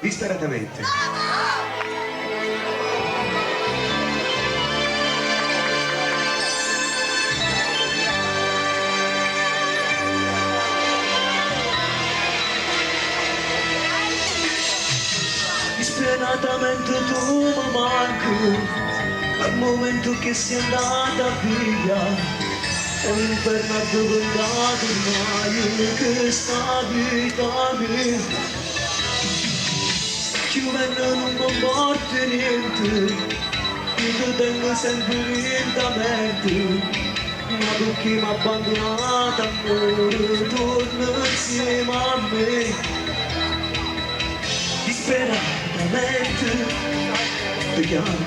disperatamente. Disperatamente tu mi manchi, al momento che sei andata via. È un inferno addormentato ormai che sta vita mia. Chiudendo non comporta niente, io ti tengo sempre lentamente. Ma tu che mi ha abbandonato amore, torna insieme a me. Disperatamente ti chiamo,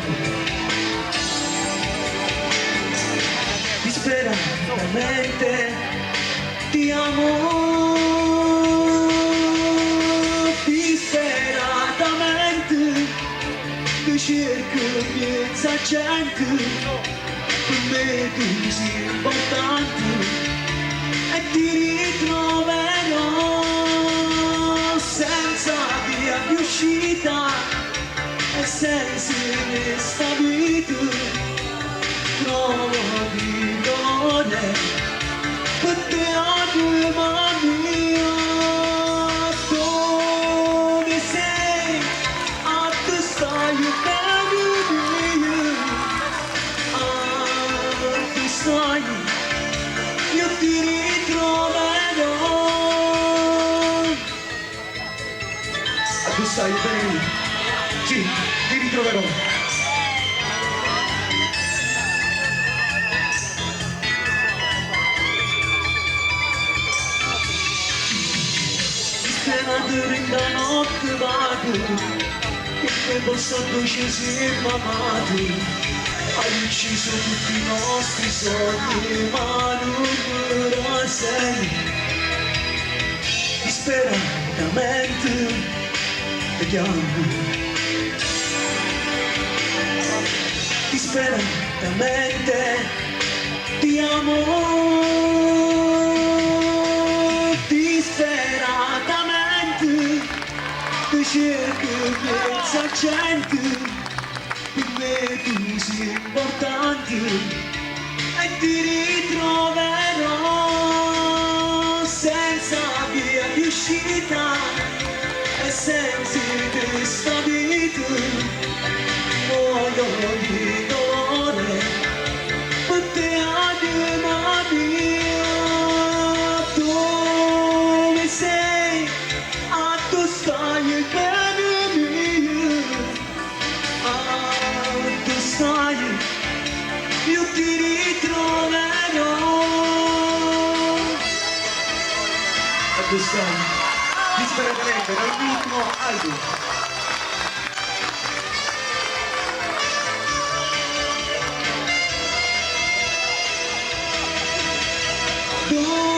disperatamente ti amo, disperatamente ti cerco piezza gente, per me tu sei importante e ti ritroverò senza via di uscita e senza questa vita. Trovo di dolore per te anima mia. Dove sei? A te stai bene mia. A te stai, io ti ritroverò. A te stai bene? Sì, ti ritroverò. Da notte vado, che quel posto dove ci siamo amati. Hai ucciso tutti i nostri sogni, ma non ora sei. Disperatamente ti chiamo, disperatamente ti amo. Cerco piezza gente, per me tu sei importante e ti ritroverò senza via di uscita e senza questa vita. Muoio di dolore per te anima mia. Dove sei? A tu stai bene mia. A tu stai, io ti ritroverò. A tu stai, disperatamente, dall'ultimo album. Dove